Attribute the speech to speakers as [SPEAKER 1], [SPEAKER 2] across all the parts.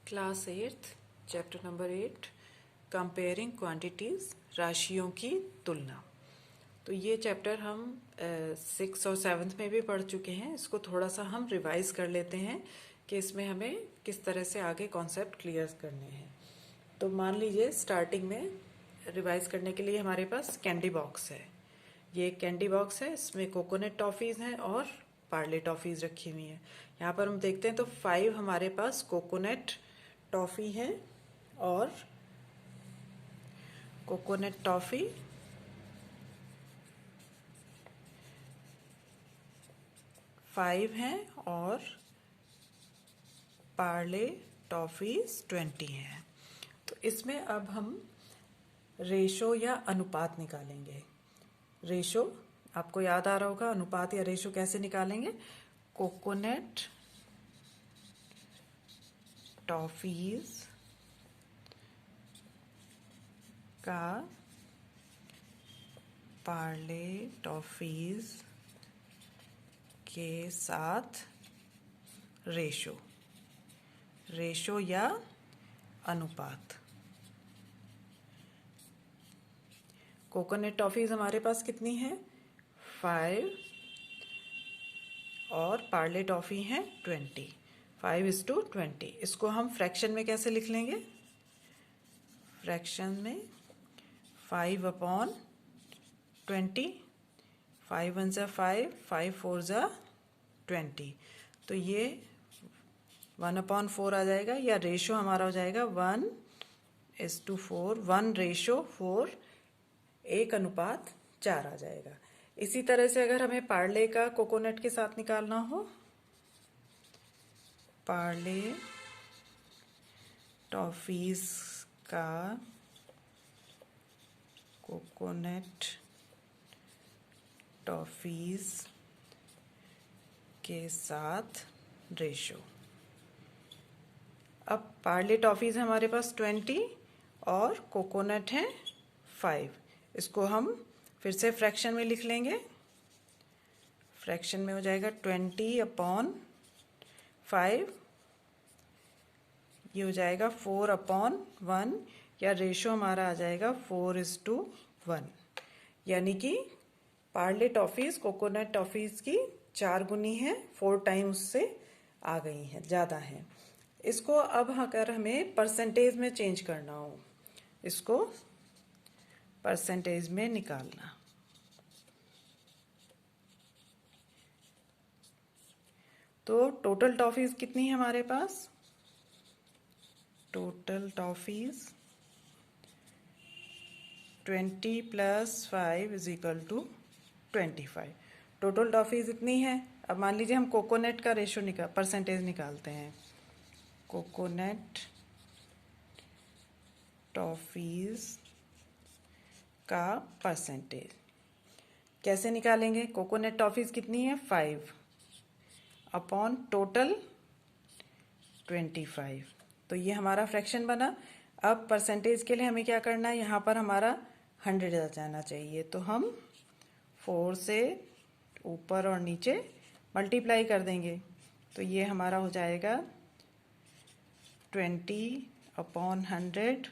[SPEAKER 1] Class 8 chapter number 8 comparing quantities राशियों की तुलना। तो ये चैप्टर हम 6th और 7th में भी पढ़ चुके हैं। इसको थोड़ा सा हम रिवाइज कर लेते हैं कि इसमें हमें किस तरह से आगे कॉन्सेप्ट क्लियर करने हैं। तो मान लीजिए स्टार्टिंग में रिवाइज करने के लिए हमारे पास कैंडी बॉक्स है। ये एक कैंडी बॉक्स है, इसमें कोकोनट टॉफ़ीज़ हैं और पार्ले टॉफ़ीज़ रखी हुई हैं। यहाँ पर हम देखते हैं तो 5 हमारे पास कोकोनट टॉफ़ी है और कोकोनट टॉफ़ी 5 हैं और पार्ले टॉफ़ीज़ 20 हैं। तो इसमें अब हम रेशो या अनुपात निकालेंगे। रेशो आपको याद आ रहा होगा, अनुपात या रेशो कैसे निकालेंगे। कोकोनट टॉफ़ीज़ का पार्ले टॉफ़ीज़ के साथ रेशो या अनुपात। कोकोनट टॉफ़ीज़ हमारे पास कितनी है 5 और पार्ले टॉफ़ी हैं 20, 5:20। इसको हम फ्रैक्शन में कैसे लिख लेंगे। फ्रैक्शन में 5/20, 5 1 ज़ा 5, 5 4 ज़ा 20। तो ये 1/4 आ जाएगा या रेशो हमारा हो जाएगा 1:4, 1:4, 1:4 आ जाएगा। इसी तरह से अगर हमें पार्ले का कोकोनट के साथ निकालना हो, पार्ले टॉफ़ीज़ का कोकोनट टॉफ़ीज़ के साथ रेशो। अब पार्ले टॉफ़ीज़ हमारे पास 20 और कोकोनट हैं 5। इसको हम फिर से फ्रैक्शन में लिख लेंगे। फ्रैक्शन में हो जाएगा 20/5, ये हो जाएगा 4/1 या रेशो हमारा आ जाएगा 4:1। यानी कि पार्ले टॉफ़ीज़ कोकोनट टॉफ़ीज़ की 4 गुनी है, 4 टाइम्स से आ गई हैं, ज़्यादा हैं। इसको अब अगर हमें परसेंटेज में चेंज करना हो, इसको परसेंटेज में निकालना। तो टोटल टॉफ़ीज़ कितनी है हमारे पास। Total toffees 20 + 5 = 25। टोटल टॉफ़ीज़ इतनी है। अब मान लीजिए हम कोकोनट का रेशो परसेंटेज निकालते हैं। कोकोनट टॉफ़ीज़ का परसेंटेज कैसे निकालेंगे। कोकोनट टॉफ़ीज़ कितनी है 5 अपॉन टोटल 25। तो ये हमारा फ्रैक्शन बना। अब परसेंटेज के लिए हमें क्या करना है, यहाँ पर हमारा 100 आ जाना चाहिए। तो हम 4 से ऊपर और नीचे मल्टीप्लाई कर देंगे। तो ये हमारा हो जाएगा 20/100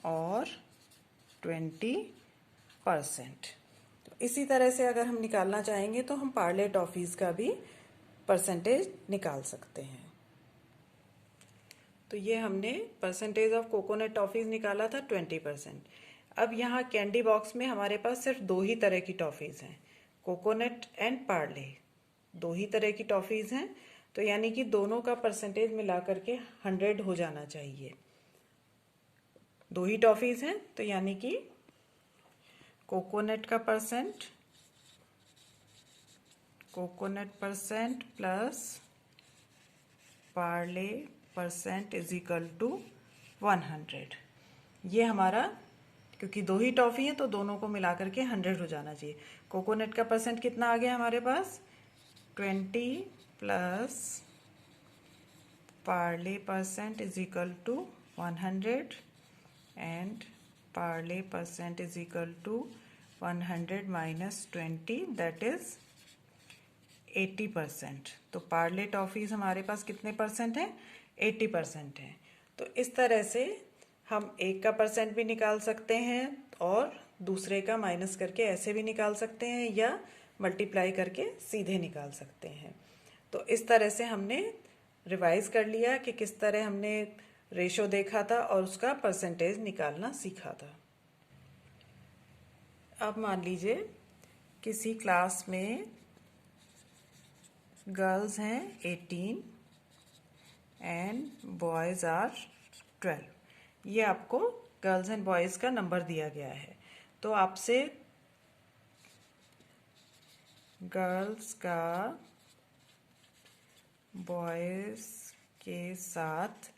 [SPEAKER 1] और 20%। तो इसी तरह से अगर हम निकालना चाहेंगे तो हम पार्ले टॉफ़ीज़ का भी परसेंटेज निकाल सकते हैं। तो ये हमने परसेंटेज ऑफ कोकोनट टॉफ़ीज़ निकाला था 20%। अब यहाँ कैंडी बॉक्स में हमारे पास सिर्फ 2 ही तरह की टॉफ़ीज़ हैं, कोकोनट एंड पार्ले। 2 ही तरह की टॉफ़ीज़ हैं, तो यानी कि दोनों का परसेंटेज मिला करके 100 हो जाना चाहिए। 2 ही टॉफ़ीज़ हैं, तो यानी कि coconut percent plus Parle percent = 100। ये हमारा, क्योंकि 2 ही टॉफ़ी है तो दोनों को मिला करके 100 हो जाना चाहिए। कोकोनट का परसेंट कितना आ गया हमारे पास 20 plus Parle percent = 100 and Parle percent = 100 - 20 that is 80%। तो पार्ले टॉफ़ीज़ हमारे पास कितने परसेंट हैं 80% हैं। तो इस तरह से हम एक का परसेंट भी निकाल सकते हैं और दूसरे का माइनस करके ऐसे भी निकाल सकते हैं या मल्टीप्लाई करके सीधे निकाल सकते हैं। तो इस तरह से हमने रिवाइज कर लिया कि किस तरह हमने रेशो देखा था और उसका परसेंटेज निकालना सीखा था। अब मान लीजिए किसी क्लास में गर्ल्स हैं 18 एंड बॉयज़ आर 12। ये आपको गर्ल्स एंड बॉयज़ का नंबर दिया गया है। तो आपसे गर्ल्स का बॉयज़ के साथ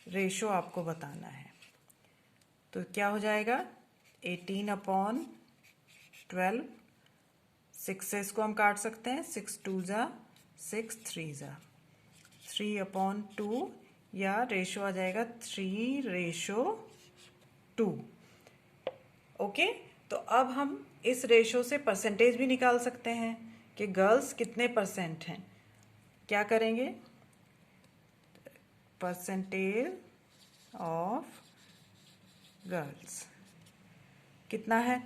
[SPEAKER 1] रेशो आपको बताना है। तो क्या हो जाएगा 18/12। 6 से इसको हम काट सकते हैं, 6 2 ज़ा 6 3 ज़ा 3/2 या रेशो आ जाएगा 3:2। ओके, तो अब हम इस रेशो से परसेंटेज भी निकाल सकते हैं कि गर्ल्स कितने परसेंट हैं। क्या करेंगे, परसेंटेज ऑफ गर्ल्स कितना है,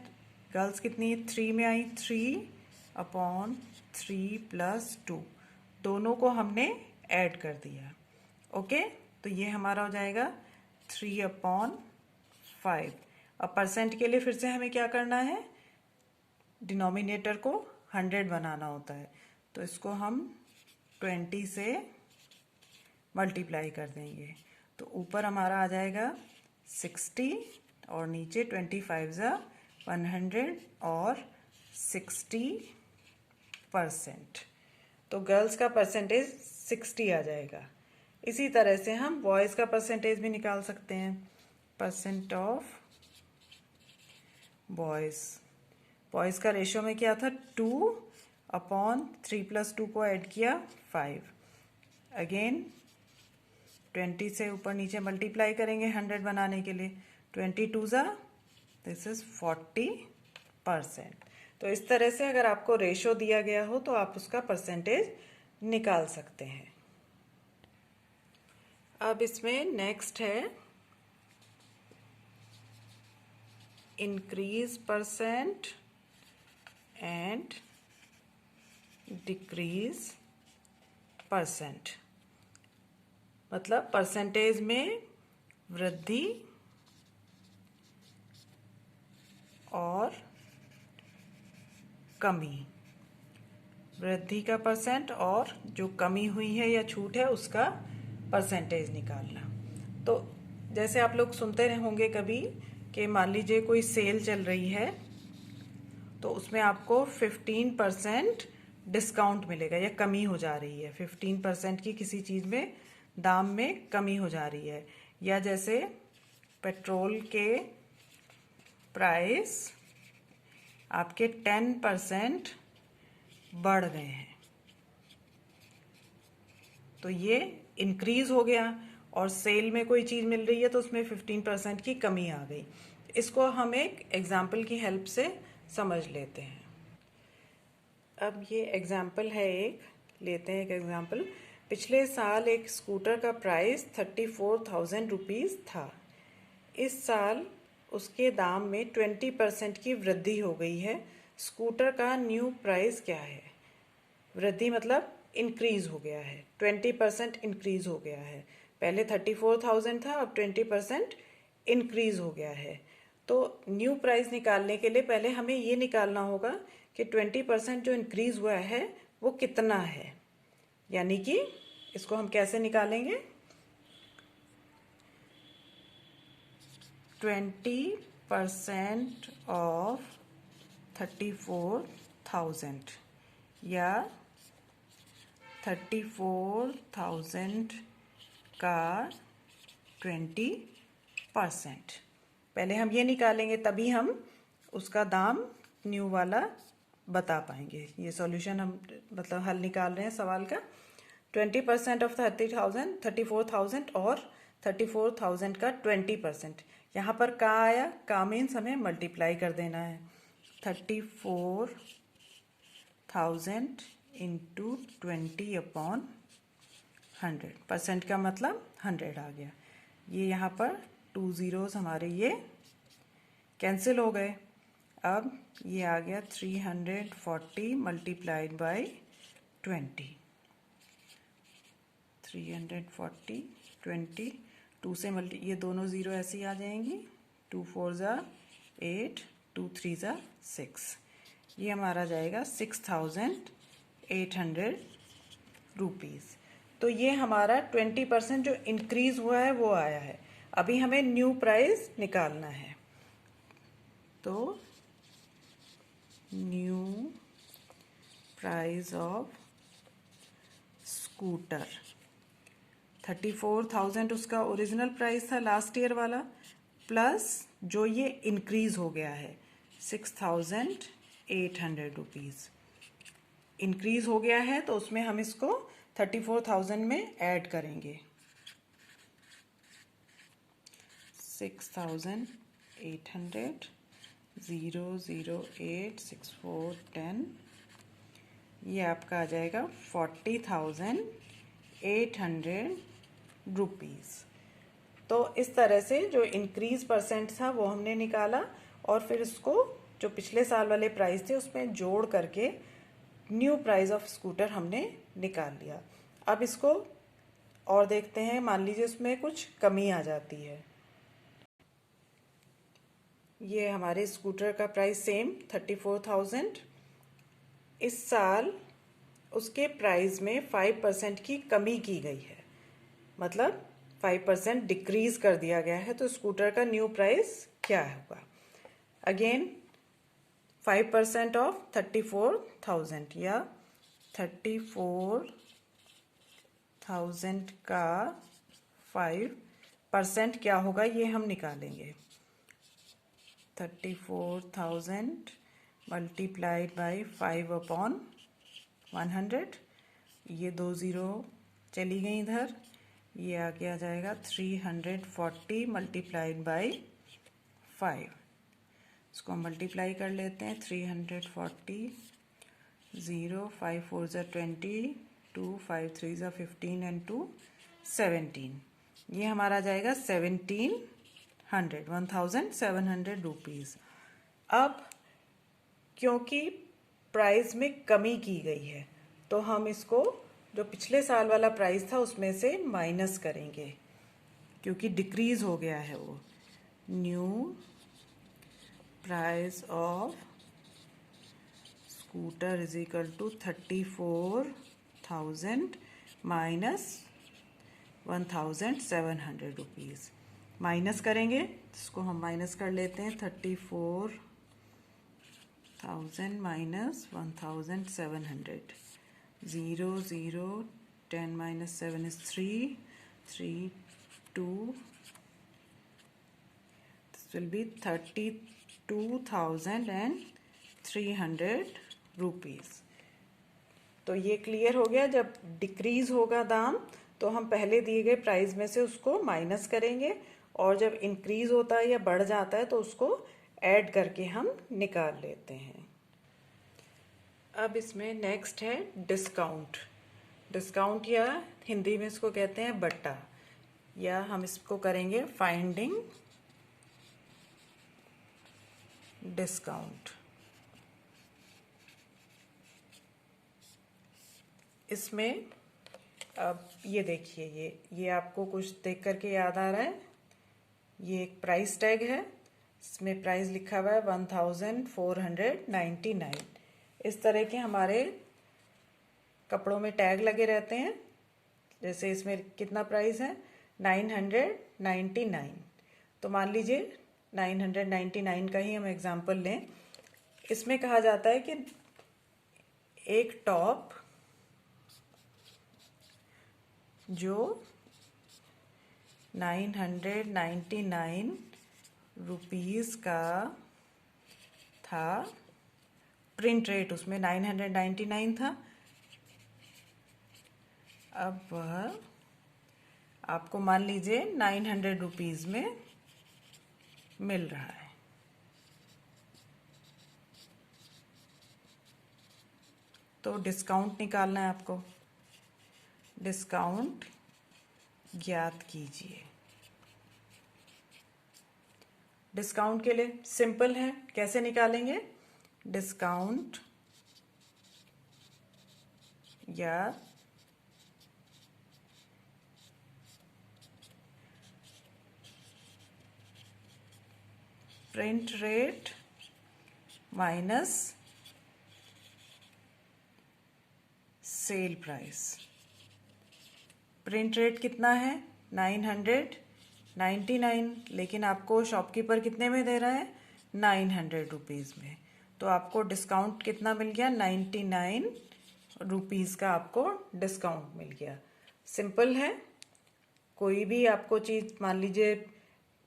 [SPEAKER 1] गर्ल्स कितनी 3 में आई, 3/3 + 2, दोनों को हमने ऐड कर दिया। ओके, तो ये हमारा हो जाएगा 3/5। अब परसेंट के लिए फिर से हमें क्या करना है, डिनोमिनेटर को 100 बनाना होता है। तो इसको हम 20 से मल्टीप्लाई कर देंगे। तो ऊपर हमारा आ जाएगा 60 और नीचे 25 ज़ा 100 और 60%। तो गर्ल्स का परसेंटेज 60 आ जाएगा। इसी तरह से हम बॉयज़ का परसेंटेज भी निकाल सकते हैं। परसेंट ऑफ बॉयज़ का रेशो में क्या था, 2/3 + 2 को ऐड किया 5। अगेन 20 से ऊपर नीचे मल्टीप्लाई करेंगे 100 बनाने के लिए, 22 ज़ा दिस इज 40%। तो इस तरह से अगर आपको रेशो दिया गया हो तो आप उसका परसेंटेज निकाल सकते हैं। अब इसमें नेक्स्ट है increase percent and decrease percent. मतलब परसेंटेज में वृद्धि और कमी, वृद्धि का परसेंट और जो कमी हुई है या छूट है उसका परसेंटेज निकालना। तो जैसे आप लोग सुनते रहे होंगे कभी कि मान लीजिए कोई सेल चल रही है तो उसमें आपको 15% डिस्काउंट मिलेगा या कमी हो जा रही है, 15% की किसी चीज़ में दाम में कमी हो जा रही है। या जैसे पेट्रोल के प्राइस आपके 10% बढ़ गए हैं, तो ये इंक्रीज हो गया। और सेल में कोई चीज़ मिल रही है तो उसमें 15% की कमी आ गई। इसको हम एक एग्जाम्पल की हेल्प से समझ लेते हैं। अब ये एग्जाम्पल है, एक लेते हैं एक एग्जाम्पल। पिछले साल एक स्कूटर का प्राइस 34,000 रुपीज़ था। इस साल उसके दाम में 20% की वृद्धि हो गई है। स्कूटर का न्यू प्राइस क्या है, वृद्धि मतलब इंक्रीज हो गया है, 20% इंक्रीज हो गया है। पहले 34,000 था, अब 20% इंक्रीज हो गया है। तो न्यू प्राइस निकालने के लिए पहले हमें ये निकालना होगा कि 20% जो इंक्रीज हुआ है वो कितना है। यानी कि इसको हम कैसे निकालेंगे, 20% ऑफ 34,000 या 34,000 का 20%। पहले हम ये निकालेंगे तभी हम उसका दाम न्यू वाला बता पाएंगे। ये सॉल्यूशन हम मतलब हल निकाल रहे हैं सवाल का। 20% ऑफ 34,000 और 34,000 का 20%। यहाँ पर का आया, का मीन्स हमें मल्टीप्लाई कर देना है। 34,000 इंटू 20/100, परसेंट का मतलब 100 आ गया। ये यहाँ पर 2 zeros हमारे ये कैंसिल हो गए। अब ये आ गया 340 मल्टीप्लाइड बाई 20। 340 20 2 से ये दोनों ज़ीरो ऐसे ही आ जाएंगी। 2 4 ज़ा 8, 2 3 ज़ा 6। ये हमारा जाएगा 6800 रुपीज़। तो ये हमारा 20% जो इंक्रीज़ हुआ है वो आया है। अभी हमें न्यू प्राइस निकालना है, तो न्यू प्राइस ऑफ स्कूटर 34,000 उसका ओरिजिनल प्राइस था लास्ट ईयर वाला, प्लस जो ये इंक्रीज हो गया है 6,800 रुपीज़ इंक्रीज हो गया है। तो उसमें हम इसको 34,000 में ऐड करेंगे। 6,800 0 0 8 6 4 10, ये आपका आ जाएगा 40,800 रुपीज़। तो इस तरह से जो इंक्रीज परसेंट था वो हमने निकाला, और फिर इसको जो पिछले साल वाले प्राइस थे उसमें जोड़ करके न्यू प्राइस ऑफ स्कूटर हमने निकाल लिया। अब इसको और देखते हैं। मान लीजिए उसमें कुछ कमी आ जाती है। ये हमारे स्कूटर का प्राइस सेम 34,000। इस साल उसके प्राइस में 5% की कमी की गई है, मतलब 5% डिक्रीज कर दिया गया है। तो स्कूटर का न्यू प्राइस क्या होगा? अगेन 5% ऑफ 34,000, या 34,000 का 5% क्या होगा ये हम निकालेंगे। 34,000 मल्टीप्लाइड बाई 5/100, ये 2 ज़ीरो चली गई इधर, ये आगे आ जाएगा 340 मल्टीप्लाइड बाई 5। इसको हम मल्टीप्लाई कर लेते हैं। 340 0 5 4 ज़ा 20 2 5 3 ज़ा 15 एंड 2 17। ये हमारा आ जाएगा 1700 रुपीज़। अब क्योंकि प्राइस में कमी की गई है तो हम इसको जो पिछले साल वाला प्राइस था उसमें से माइनस करेंगे, क्योंकि डिक्रीज हो गया है वो। New price of scooter is equal to 34,000 minus 1,700 rupees. Minus करेंगे, इसको हम माइनस कर लेते हैं। 34,000 minus 1,700, 0 0 10 minus 7 is 3 3 2, this will be 32,300 rupees. तो ये क्लियर हो गया। जब डिक्रीज होगा दाम तो हम पहले दिए गए प्राइस में से उसको माइनस करेंगे, और जब इंक्रीज होता है या बढ़ जाता है तो उसको ऐड करके हम निकाल लेते हैं। अब इसमें नेक्स्ट है डिस्काउंट। डिस्काउंट या हिंदी में इसको कहते हैं बट्टा, या हम इसको करेंगे फाइंडिंग डिस्काउंट। इसमें अब ये देखिए, ये आपको कुछ देख करके याद आ रहा है। ये एक प्राइस टैग है, इसमें प्राइस लिखा हुआ है 1,499। इस तरह के हमारे कपड़ों में टैग लगे रहते हैं। जैसे इसमें कितना प्राइस है 999। तो मान लीजिए 999 का ही हम एग्जांपल लें। इसमें कहा जाता है कि एक टॉप जो 999 रुपीज़ का था, प्रिंट रेट उसमें 999 था, अब वह आपको मान लीजिए 900 रुपीज़ में मिल रहा है। तो डिस्काउंट निकालना है आपको। डिस्काउंट ज्ञात कीजिए। डिस्काउंट के लिए सिंपल है, कैसे निकालेंगे? डिस्काउंट या print rate minus sale price. Print rate कितना है? 999, लेकिन आपको शॉपकीपर कितने में दे रहा है? 900 रुपीज़ में। तो आपको डिस्काउंट कितना मिल गया? 99 रुपीज़ का आपको डिस्काउंट मिल गया। सिंपल है। कोई भी आपको चीज़ मान लीजिए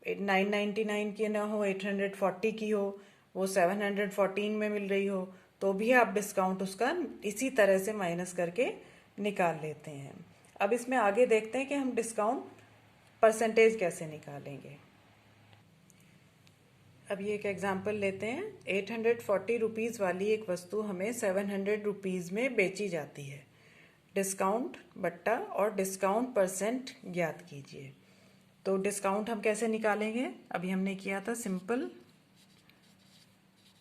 [SPEAKER 1] 999 की ना हो, 840 की हो, वो 714 में मिल रही हो, तो भी आप डिस्काउंट उसका इसी तरह से माइनस करके निकाल लेते हैं। अब इसमें आगे देखते हैं कि हम डिस्काउंट परसेंटेज कैसे निकालेंगे। अब ये एक एग्जांपल लेते हैं। 840 रुपीज़ वाली एक वस्तु हमें 700 रुपीज़ में बेची जाती है। डिस्काउंट बट्टा और डिस्काउंट परसेंट ज्ञात कीजिए। तो डिस्काउंट हम कैसे निकालेंगे? अभी हमने किया था simple,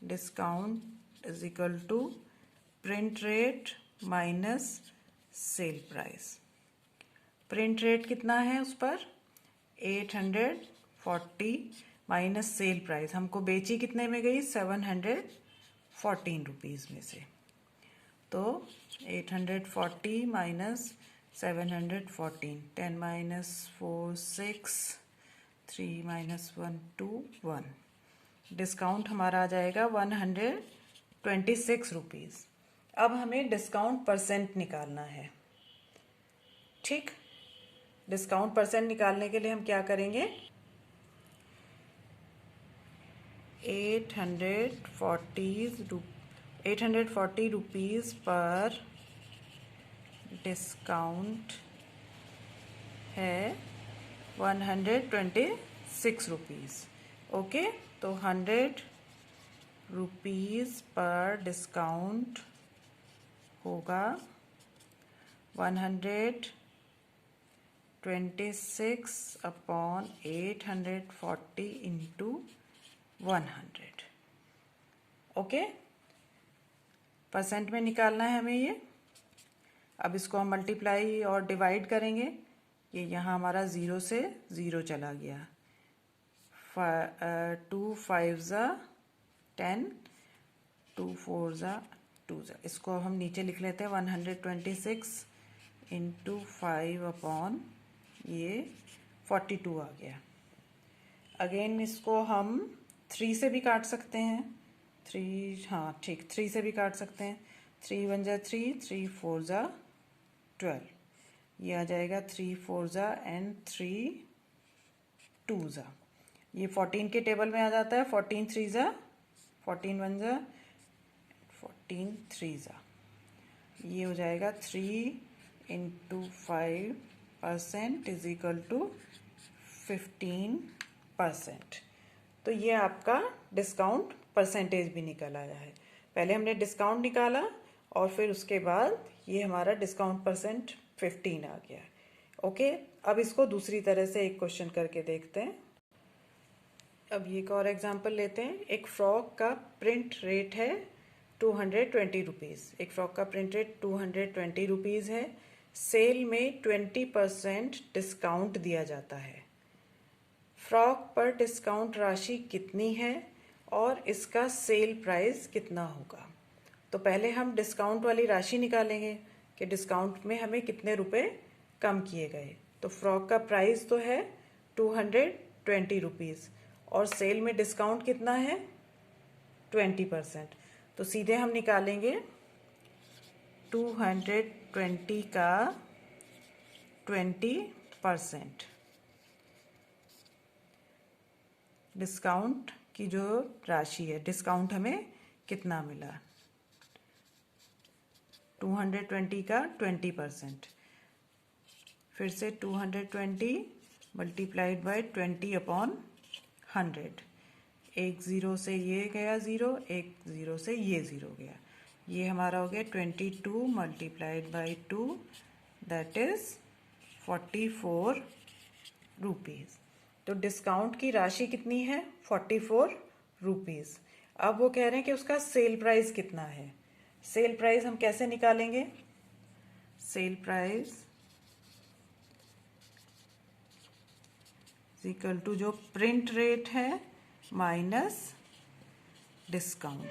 [SPEAKER 1] discount is equal to print rate minus sale price. Print rate कितना है उस पर? 840 माइनस सेल प्राइस। हमको बेची कितने में गई? 714 रुपीज़ में से। तो 840 माइनस 714, 10 माइनस 4 6, 3 माइनस 1 2 1। डिस्काउंट हमारा आ जाएगा 126 रुपीज़। अब हमें डिस्काउंट परसेंट निकालना है। ठीक, डिस्काउंट परसेंट निकालने के लिए हम क्या करेंगे? 840 रुपीज़ पर डिस्काउंट है 126 रुपीज़। ओके, तो 100 रुपीज़ पर डिस्काउंट होगा 126 अपॉन 840 इंटू 100। ओके, परसेंट में निकालना है हमें ये। अब इसको हम मल्टीप्लाई और डिवाइड करेंगे। ये यहाँ हमारा 0 से 0 चला गया। 2 5 ज़ा 10, 2 4 ज़ा 2 ज़ा। इसको हम नीचे लिख लेते हैं 126 इंटू 5 अपॉन ये 42 आ गया। अगेन इसको हम 3 से भी काट सकते हैं। 3, हाँ ठीक, 3 से भी काट सकते हैं। 3 1 ज़ा 3, 3 4 ज़ा 12। ये आ जाएगा 3 4 ज़ा एंड 3 2 ज़ा। ये 14 के टेबल में आ जाता है। 14 3 ज़ा 14 1 ज़ा 14 3 ज़ा। ये हो जाएगा 3 इंटू 5% इज इक्वल टू 15%। तो ये आपका डिस्काउंट परसेंटेज भी निकल आया है। पहले हमने डिस्काउंट निकाला और फिर उसके बाद ये हमारा डिस्काउंट परसेंट 15 आ गया। ओके, अब इसको दूसरी तरह से एक क्वेश्चन करके देखते हैं। अब ये एक और एग्जांपल लेते हैं। एक फ्रॉक का प्रिंट रेट है 220 रुपीज़। एक फ्रॉक का प्रिंट रेट 220 रुपीज़ है। सेल में 20% डिस्काउंट दिया जाता है। फ्रॉक पर डिस्काउंट राशि कितनी है और इसका सेल प्राइस कितना होगा? तो पहले हम डिस्काउंट वाली राशि निकालेंगे कि डिस्काउंट में हमें कितने रुपए कम किए गए। तो फ्रॉक का प्राइस तो है 220 रुपीज़ और सेल में डिस्काउंट कितना है? 20%। तो सीधे हम निकालेंगे 220 का 20%। डिस्काउंट की जो राशि है, डिस्काउंट हमें कितना मिला? 220 का 20%। फिर से 220 मल्टीप्लाइड बाय 20 अपॉन 100। एक ज़ीरो से ये गया ज़ीरो, एक ज़ीरो से ये ज़ीरो गया। ये हमारा हो गया 22 multiplied by 2, that is 44 rupees. तो डिस्काउंट की राशि कितनी है 44 रुपीज़। अब वो कह रहे हैं कि उसका सेल प्राइस कितना है। सेल प्राइस हम कैसे निकालेंगे? सेल प्राइस इक्वल टू जो प्रिंट रेट है माइनस डिस्काउंट।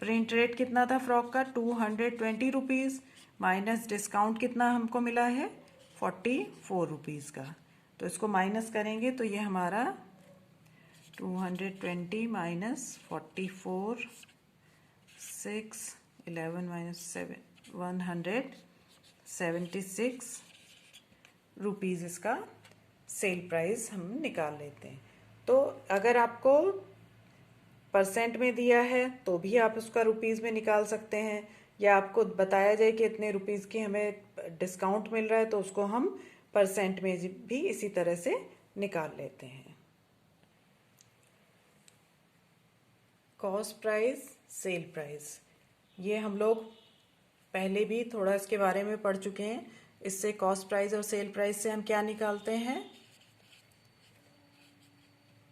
[SPEAKER 1] प्रिंट रेट कितना था फ्रॉक का 220 रुपीज़ माइनस डिस्काउंट कितना हमको मिला है 44 रुपीज़ का। तो इसको माइनस करेंगे तो ये हमारा 220 माइनस 44 6 11 माइनस 7 176 रुपीज़ इसका सेल प्राइस हम निकाल लेते हैं। तो अगर आपको परसेंट में दिया है तो भी आप उसका रुपीज़ में निकाल सकते हैं, या आपको बताया जाए कि इतने रुपीज़ की हमें डिस्काउंट मिल रहा है तो उसको हम परसेंट में भी इसी तरह से निकाल लेते हैं। कॉस्ट प्राइस, सेल प्राइस, ये हम लोग पहले भी थोड़ा इसके बारे में पढ़ चुके हैं। इससे कॉस्ट प्राइस और सेल प्राइस से हम क्या निकालते हैं?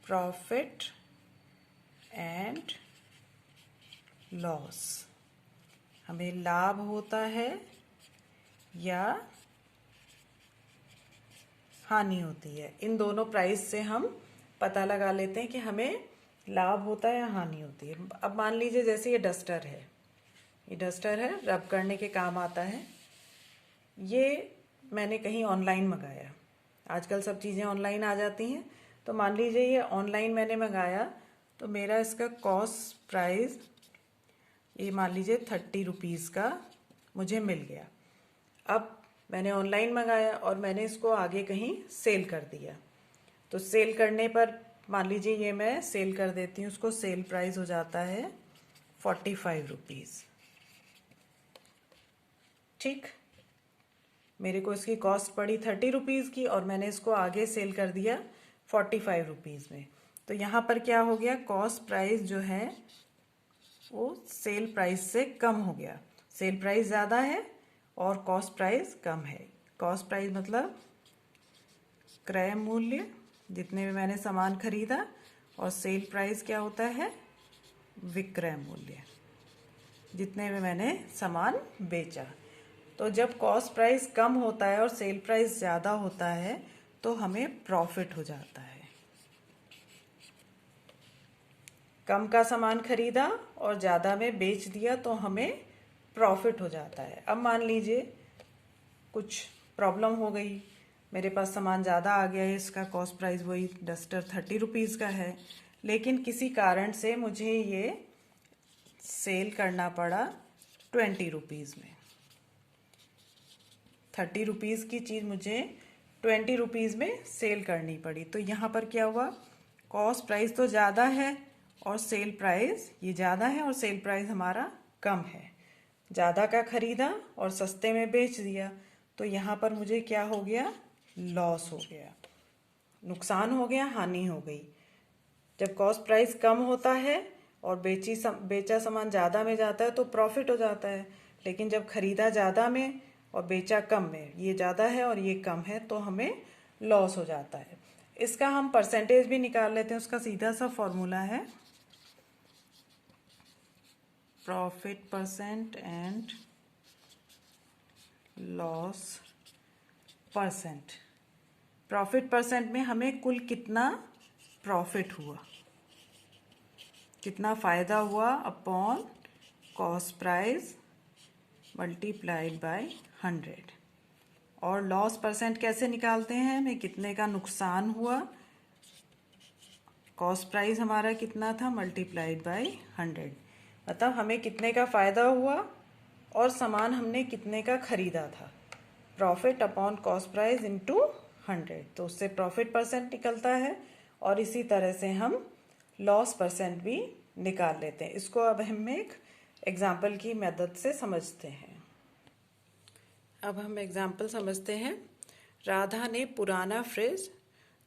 [SPEAKER 1] Profit and loss. हमें लाभ होता है या हानि होती है, इन दोनों प्राइस से हम पता लगा लेते हैं कि हमें लाभ होता है या हानि होती है। अब मान लीजिए जैसे ये डस्टर है, ये डस्टर है, रब करने के काम आता है। ये मैंने कहीं ऑनलाइन मंगाया, आजकल सब चीज़ें ऑनलाइन आ जाती हैं। तो मान लीजिए ये ऑनलाइन मैंने मंगाया तो मेरा इसका कॉस्ट प्राइस ये मान लीजिए 30 रुपीज़ का मुझे मिल गया। अब मैंने ऑनलाइन मंगाया और मैंने इसको आगे कहीं सेल कर दिया, तो सेल करने पर मान लीजिए ये मैं सेल कर देती हूँ, उसको सेल प्राइस हो जाता है 45 रुपीज़। ठीक, मेरे को इसकी कॉस्ट पड़ी 30 रुपीज़ की और मैंने इसको आगे सेल कर दिया 45 रुपीज़ में। तो यहाँ पर क्या हो गया, कॉस्ट प्राइस जो है वो सेल प्राइस से कम हो गया। सेल प्राइस ज़्यादा है और कॉस्ट प्राइस कम है। कॉस्ट प्राइस मतलब क्रय मूल्य, जितने में मैंने सामान खरीदा, और सेल प्राइस क्या होता है, विक्रय मूल्य, जितने में मैंने सामान बेचा। तो जब कॉस्ट प्राइस कम होता है और सेल प्राइस ज़्यादा होता है तो हमें प्रॉफिट हो जाता है। कम का सामान खरीदा और ज़्यादा में बेच दिया तो हमें प्रॉफिट हो जाता है। अब मान लीजिए कुछ प्रॉब्लम हो गई, मेरे पास सामान ज़्यादा आ गया है, इसका कॉस्ट प्राइस वही डस्टर 30 रुपीज़ का है, लेकिन किसी कारण से मुझे ये सेल करना पड़ा 20 रुपीज़ में। 30 रुपीज़ की चीज़ मुझे 20 रुपीज़ में सेल करनी पड़ी। तो यहाँ पर क्या हुआ, कॉस्ट प्राइस तो ज़्यादा है और सेल प्राइस ये ज़्यादा है और सेल प्राइस हमारा कम है। ज़्यादा का खरीदा और सस्ते में बेच दिया, तो यहाँ पर मुझे क्या हो गया, लॉस हो गया, नुकसान हो गया, हानि हो गई। जब कॉस्ट प्राइस कम होता है और बेचा सामान ज़्यादा में जाता है तो प्रॉफिट हो जाता है, लेकिन जब खरीदा ज़्यादा में और बेचा कम में, ये ज़्यादा है और ये कम है, तो हमें लॉस हो जाता है। इसका हम परसेंटेज भी निकाल लेते हैं, उसका सीधा सा फॉर्मूला है profit percent and loss percent. Profit percent में हमें कुल कितना प्रॉफिट हुआ, कितना फ़ायदा हुआ upon cost price multiplied by 100। और लॉस परसेंट कैसे निकालते हैं, हमें कितने का नुकसान हुआ, कॉस्ट प्राइस हमारा कितना था मल्टीप्लाइड बाय 100, मतलब हमें कितने का फ़ायदा हुआ और सामान हमने कितने का ख़रीदा था। Profit upon cost price into 100, तो उससे प्रॉफिट परसेंट निकलता है। और इसी तरह से हम लॉस परसेंट भी निकाल लेते हैं। इसको अब हम एक एग्जाम्पल की मदद से समझते हैं। अब हम एग्जाम्पल समझते हैं। राधा ने पुराना फ्रिज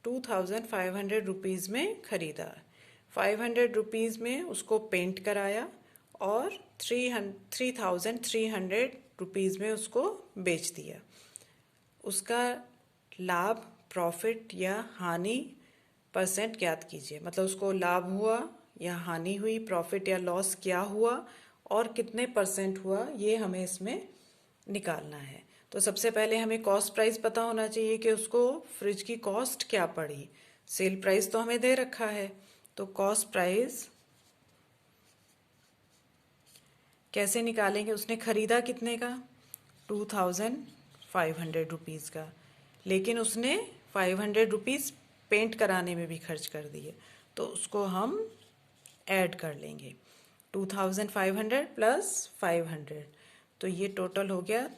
[SPEAKER 1] 2500 रुपीज़ में ख़रीदा। 500 रुपीज़ में उसको पेंट कराया और 3300 रुपीज़ में उसको बेच दिया। उसका लाभ प्रॉफिट या हानि परसेंट ज्ञात कीजिए। मतलब उसको लाभ हुआ या हानि हुई, प्रॉफिट या लॉस क्या हुआ और कितने परसेंट हुआ, ये हमें इसमें निकालना है। तो सबसे पहले हमें कॉस्ट प्राइस पता होना चाहिए कि उसको फ्रिज की कॉस्ट क्या पड़ी। सेल प्राइस तो हमें दे रखा है, तो कॉस्ट प्राइस कैसे निकालेंगे? उसने खरीदा कितने का? 2500 रुपीज़ का, लेकिन उसने 500 रुपीज़ पेंट कराने में भी खर्च कर दिए, तो उसको हम ऐड कर लेंगे। 2500 प्लस 500, तो ये टोटल हो गया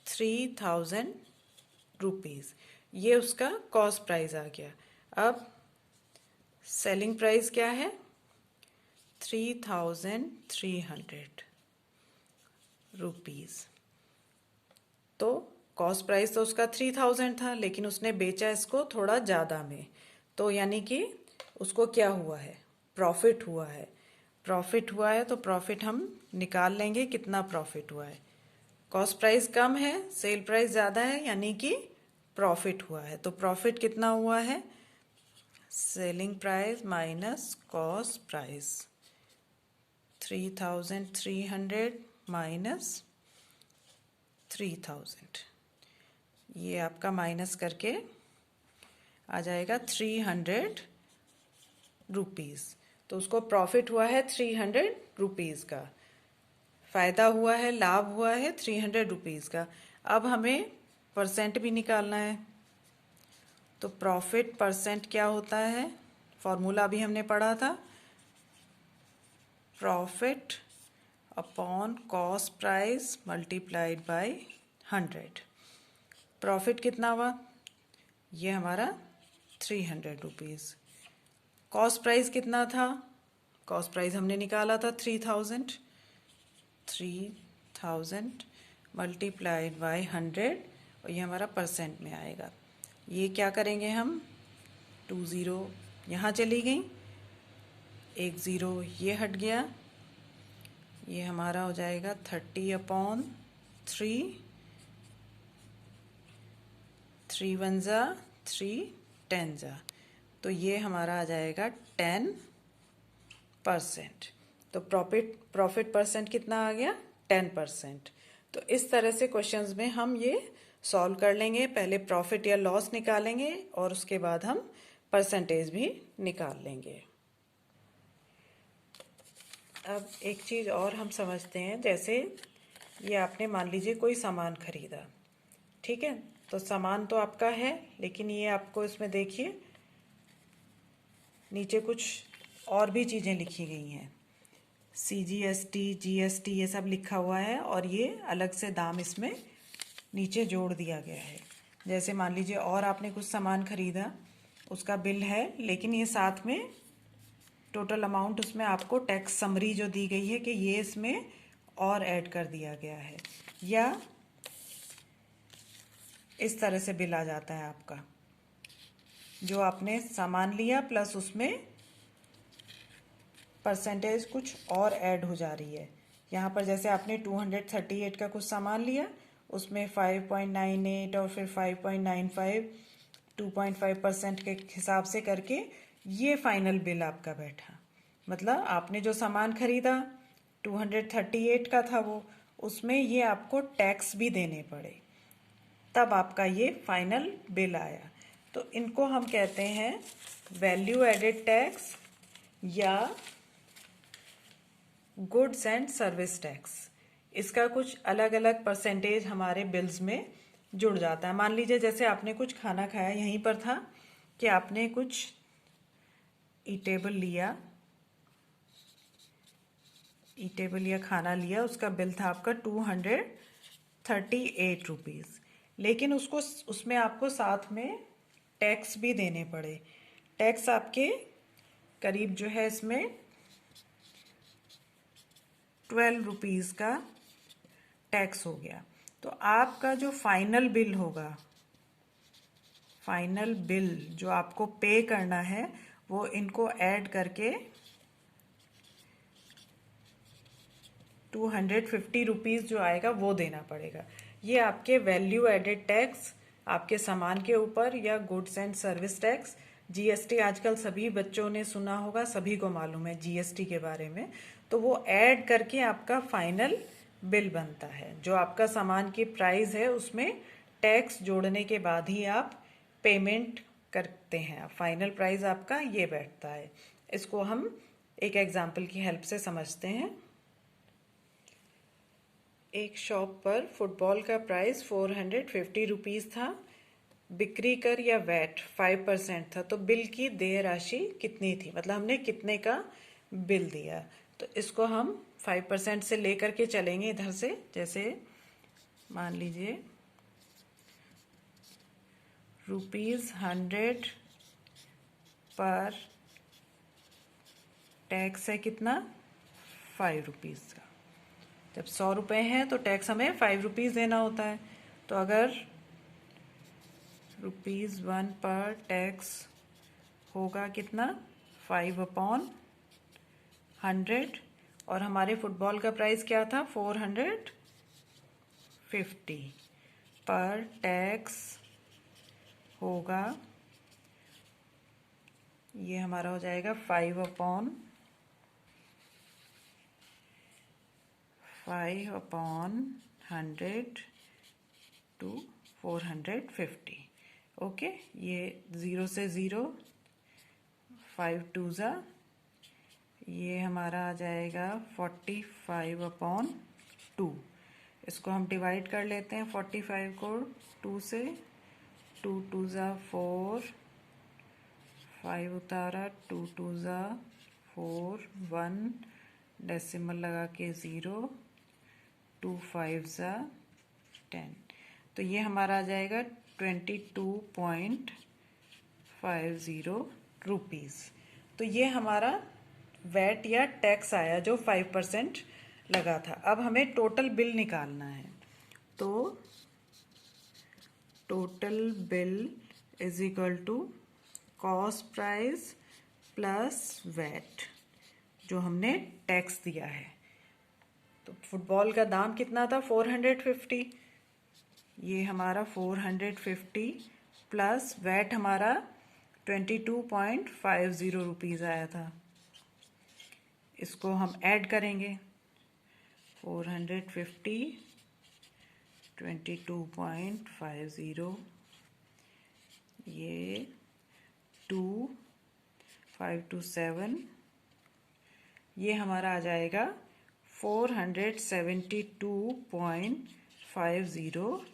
[SPEAKER 1] 3000 रुपीज़। ये उसका कॉस्ट प्राइस आ गया। अब सेलिंग प्राइस क्या है? 3300 रुपीज़। तो कॉस्ट प्राइस तो उसका 3000 था, लेकिन उसने बेचा इसको थोड़ा ज़्यादा में, तो यानी कि उसको क्या हुआ है? प्रॉफिट हुआ है। प्रॉफिट हुआ है तो प्रॉफिट हम निकाल लेंगे, कितना प्रॉफिट हुआ है। कॉस्ट प्राइस कम है, सेल प्राइस ज़्यादा है, यानी कि प्रॉफिट हुआ है। तो प्रॉफिट कितना हुआ है? Selling price minus cost price, 3300 minus 3000, ये आपका माइनस करके आ जाएगा 300 रुपीज़। तो उसको प्रॉफिट हुआ है 300 रुपीज़ का, फ़ायदा हुआ है, लाभ हुआ है 300 रुपीज़ का। अब हमें परसेंट भी निकालना है। तो प्रॉफिट परसेंट क्या होता है? फॉर्मूला भी हमने पढ़ा था, profit upon cost price multiplied by 100। Profit कितना हुआ? ये हमारा 300 रुपीज़। कॉस्ट प्राइस कितना था? कॉस्ट प्राइस हमने निकाला था 3000 मल्टीप्लाइड बाय 100, और ये हमारा परसेंट में आएगा। ये क्या करेंगे हम? 2 ज़ीरो यहाँ चली गई, 1 ज़ीरो ये हट गया, ये हमारा हो जाएगा 30/3, 3 1 ज़ा 3, 10 ज़ा, तो ये हमारा आ जाएगा 10%। तो प्रॉफिट परसेंट कितना आ गया? 10%। तो इस तरह से क्वेश्चंस में हम ये सॉल्व कर लेंगे। पहले प्रॉफिट या लॉस निकालेंगे और उसके बाद हम परसेंटेज भी निकाल लेंगे। अब एक चीज़ और हम समझते हैं, जैसे ये आपने मान लीजिए कोई सामान खरीदा, ठीक है? तो सामान तो आपका है, लेकिन ये आपको इसमें देखिए नीचे कुछ और भी चीज़ें लिखी गई हैं, CGST GST ये सब लिखा हुआ है, और ये अलग से दाम इसमें नीचे जोड़ दिया गया है। जैसे मान लीजिए और आपने कुछ सामान खरीदा, उसका बिल है, लेकिन ये साथ में टोटल अमाउंट उसमें आपको टैक्स समरी जो दी गई है कि ये इसमें और ऐड कर दिया गया है, या इस तरह से बिल आ जाता है आपका, जो आपने सामान लिया प्लस उसमें परसेंटेज कुछ और ऐड हो जा रही है। यहाँ पर जैसे आपने 238 का कुछ सामान लिया, उसमें 5.98 और फिर 5.95 2.5% के हिसाब से करके ये फाइनल बिल आपका बैठा। मतलब आपने जो सामान खरीदा 238 का था वो, उसमें ये आपको टैक्स भी देने पड़े, तब आपका ये फाइनल बिल आया। तो इनको हम कहते हैं वैल्यू एडेड टैक्स या गुड्स एंड सर्विस टैक्स। इसका कुछ अलग अलग परसेंटेज हमारे बिल्स में जुड़ जाता है। मान लीजिए जैसे आपने कुछ खाना खाया, यहीं पर था कि आपने कुछ ईटेबल या खाना लिया, उसका बिल था आपका 238 रुपीज़, लेकिन उसमें आपको साथ में टैक्स भी देने पड़े। टैक्स आपके करीब जो है इसमें 12 रुपीज़ का टैक्स हो गया। तो आपका जो फाइनल बिल होगा, फाइनल बिल जो आपको पे करना है, वो इनको ऐड करके 250 रुपीज़ जो आएगा वो देना पड़ेगा। ये आपके वैल्यू एडेड टैक्स आपके सामान के ऊपर, या goods and service tax. GST आजकल सभी बच्चों ने सुना होगा, सभी को मालूम है जीएसटी के बारे में। तो वो ऐड करके आपका फाइनल बिल बनता है। जो आपका सामान की प्राइस है उसमें टैक्स जोड़ने के बाद ही आप पेमेंट करते हैं। फाइनल प्राइस आपका ये बैठता है। इसको हम एक एग्जाम्पल की हेल्प से समझते हैं। एक शॉप पर फुटबॉल का प्राइस 450 रुपीज़ था। बिक्री कर या वैट 5% था। तो बिल की देय राशि कितनी थी, मतलब हमने कितने का बिल दिया। तो इसको हम 5% से लेकर के चलेंगे इधर से। जैसे मान लीजिए ₹100 पर टैक्स है कितना, 5 रुपीज़ का। जब 100 रुपये हैं तो टैक्स हमें 5 रुपीज़ देना होता है। तो अगर ₹1 पर टैक्स होगा कितना, 5/100। और हमारे फुटबॉल का प्राइस क्या था, 450 पर टैक्स होगा, ये हमारा हो जाएगा 5/100 to 450। ओके, ये 0 से 0, 5 2 ज़ा, ये हमारा आ जाएगा 45/2। इसको हम डिवाइड कर लेते हैं 45 को 2 से। 2 2 ज़ा 4, 5 उतारा, 2 2 ज़ा 4, 1 डेसिमल लगा के 0, 2 5 ज़ा 10। तो ये हमारा आ जाएगा 22.50 रुपीज़। तो ये हमारा वैट या टैक्स आया जो 5% लगा था। अब हमें टोटल बिल निकालना है। तो total bill is equal to cost price plus VAT, जो हमने टैक्स दिया है। तो फुटबॉल का दाम कितना था, 450। ये हमारा 450 प्लस वैट हमारा 22.50 रुपीज़ आया था। इसको हम ऐड करेंगे, 450 22.50, ये 2 5 2 7, ये हमारा आ जाएगा 472.50